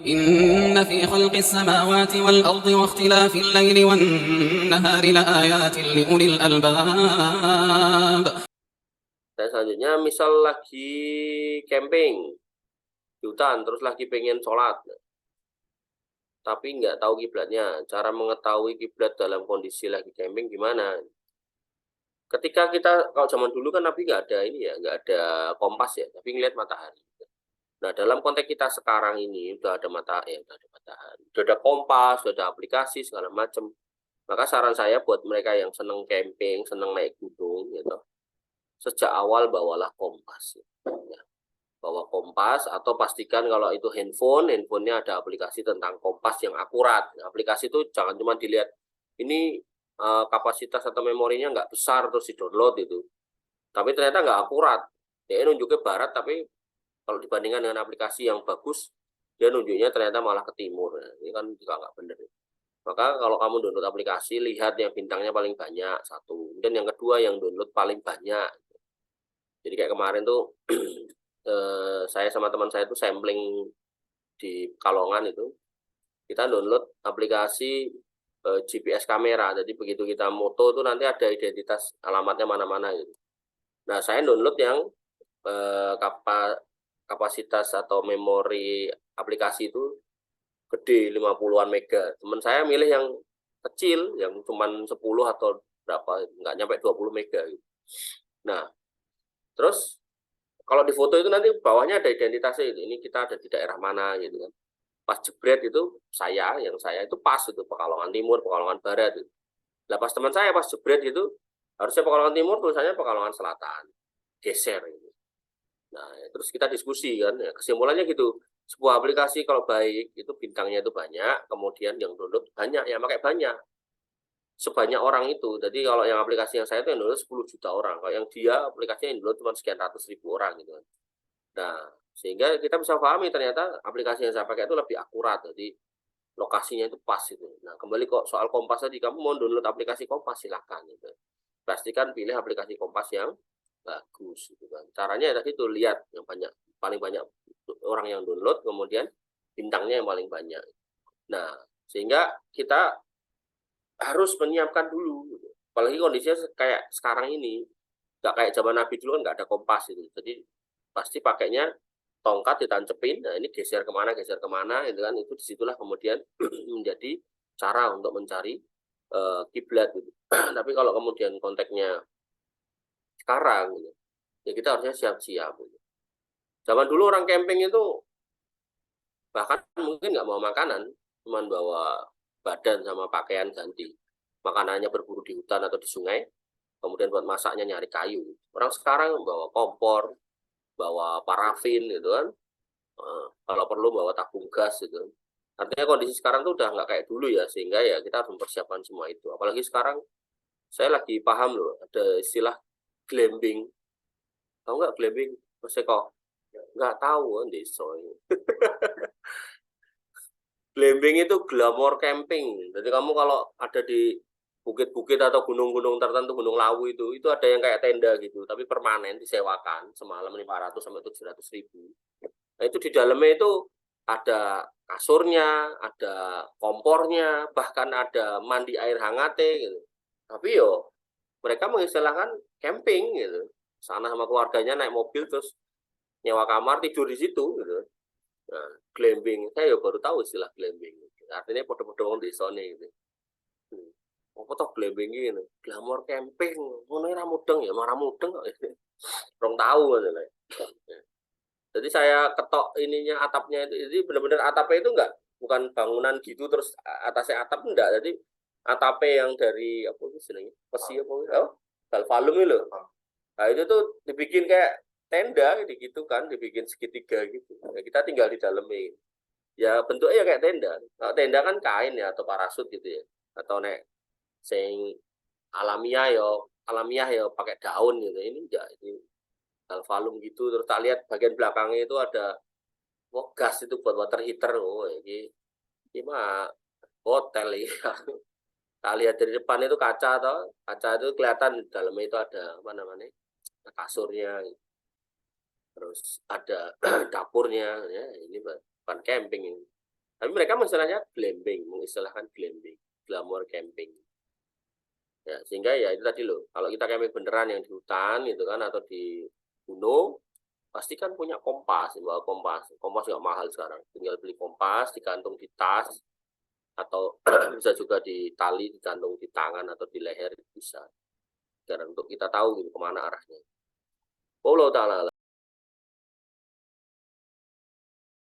إن في خلق السماوات والأرض واختلاف الليل والنهار لآيات لأولي الألباب. Dan selanjutnya misal lagi camping di hutan terus lagi pengen sholat tapi nggak tahu kiblatnya. Cara mengetahui kiblat dalam kondisi lagi camping gimana? Ketika kita, kalau zaman dulu kan Nabi nggak ada ini ya, nggak ada kompas ya, tapi ngeliat matahari. Nah, dalam konteks kita sekarang ini udah ada matahari, udah ada matahari, udah ada kompas, udah ada aplikasi segala macam. Maka saran saya buat mereka yang seneng camping, seneng naik gunung, gitu, sejak awal bawalah kompas. Ya. Bawa kompas atau pastikan kalau itu handphonenya ada aplikasi tentang kompas yang akurat. Nah, aplikasi itu jangan cuma dilihat ini kapasitas atau memorinya nggak besar terus di-download itu. Tapi ternyata nggak akurat. Dia nunjuknya barat tapi kalau dibandingkan dengan aplikasi yang bagus, dia nunjuknya ternyata malah ke timur. Nah, ini kan juga nggak benar. Maka kalau kamu download aplikasi, lihat yang bintangnya paling banyak, satu. Dan yang kedua yang download paling banyak. Jadi kayak kemarin tuh saya sama teman saya itu sampling di Pekalongan itu, kita download aplikasi GPS kamera. Jadi begitu kita moto itu nanti ada identitas alamatnya mana-mana gitu. Nah, saya download yang kapasitas atau memori aplikasi itu gede 50-an mega. Teman saya milih yang kecil, yang cuma 10 atau berapa, nggak nyampe 20 mega gitu. Nah, terus kalau di foto itu nanti bawahnya ada identitasnya, ini kita ada di daerah mana gitu kan. Pas jebret itu yang saya itu pas itu Pekalongan Timur, Pekalongan Barat gitu. Lah pas teman saya pas jebret itu harusnya Pekalongan Timur, tulisannya Pekalongan Selatan. Geser gitu. Nah, terus kita diskusi kan, ya, kesimpulannya gitu. Sebuah aplikasi kalau baik itu bintangnya itu banyak, kemudian yang download banyak, ya pakai banyak. Sebanyak orang itu. Jadi kalau yang aplikasi yang saya itu yang download 10 juta orang. Kalau yang dia aplikasinya yang download cuma sekian ratus ribu orang gitu kan. Nah, sehingga kita bisa pahami ternyata aplikasi yang saya pakai itu lebih akurat. Jadi lokasinya itu pas itu. Nah, kembali kok soal Kompas tadi, kamu mau download aplikasi Kompas silahkan gitu. Pastikan pilih aplikasi Kompas yang bagus gitu kan. Caranya tadi itu lihat yang paling banyak orang yang download, kemudian bintangnya yang paling banyak. Nah, sehingga kita harus menyiapkan dulu gitu. Apalagi kondisinya kayak sekarang ini, nggak kayak zaman Nabi dulu kan nggak ada kompas itu. Jadi pasti pakainya tongkat ditancepin, nah ini geser kemana itu kan, itu disitulah kemudian menjadi cara untuk mencari kiblat gitu. Tapi kalau kemudian konteksnya sekarang gitu, ya kita harusnya siap-siap gitu. Zaman dulu orang camping itu bahkan mungkin nggak bawa makanan, cuman bawa badan sama pakaian ganti. Makanannya berburu di hutan atau di sungai, kemudian buat masaknya nyari kayu. Orang sekarang bawa kompor, bawa parafin gitu kan, kalau perlu bawa tabung gas gitu. Artinya kondisi sekarang tuh udah nggak kayak dulu ya, sehingga ya kita harus mempersiapkan semua itu. Apalagi sekarang saya lagi paham loh, ada istilah glamping. Tahu nggak glamping? Mas Eko? Nggak tahu kan desa ini. Glamping itu glamour camping. Jadi kamu kalau ada di bukit-bukit atau gunung-gunung tertentu, Gunung Lawu itu ada yang kayak tenda gitu, tapi permanen disewakan semalam 500 sampai 700 ribu. Nah, itu di dalamnya itu ada kasurnya, ada kompornya, bahkan ada mandi air hangatnya gitu. Tapi yo mereka mengistilahkan camping gitu. Sana sama keluarganya naik mobil terus nyewa kamar tidur di situ gitu. Nah, glamping, saya baru tahu istilah glamping. Artinya podo-podo wong desane gitu. Apa toh glamping ini? Glamour camping, ngono ora mudeng ya, marah mudeng kok. Rong tahu ngono. Jadi saya ketok ininya atapnya itu, jadi benar-benar atapnya itu enggak, bukan bangunan gitu terus atasnya atap enggak. Jadi atapnya yang dari apa istilahnya? Besi apa? Oh, galvalum itu loh. Nah, itu tuh dibikin kayak tenda gitu kan, dibikin segitiga gitu. Ya, kita tinggal di dalamnya. Ya bentuknya ya kayak tenda. Nah, tenda kan kain ya atau parasut gitu ya. Atau nek sing alamiah ya pakai daun gitu. Ini enggak, ini galvalum gitu. Terus tak lihat bagian belakangnya itu ada gas itu buat water heater. Oh, ini mah hotel ya. Tak lihat dari depan itu kaca atau kaca itu kelihatan di dalamnya itu ada apa namanya? Kasurnya. Terus ada dapurnya ya, ini bukan camping ini. Tapi mereka mengistilahnya glamping, mengistilahkan glamping, glamour camping. Ya, sehingga ya itu tadi loh, kalau kita camping beneran yang di hutan gitu kan atau di gunung, pasti kan punya kompas, bawa kompas. Kompas nggak mahal sekarang, tinggal beli kompas, digantung di tas atau bisa juga di tali, digantung di tangan atau di leher bisa. Karena untuk kita tahu gitu kemana arahnya. Wallahu ta'ala.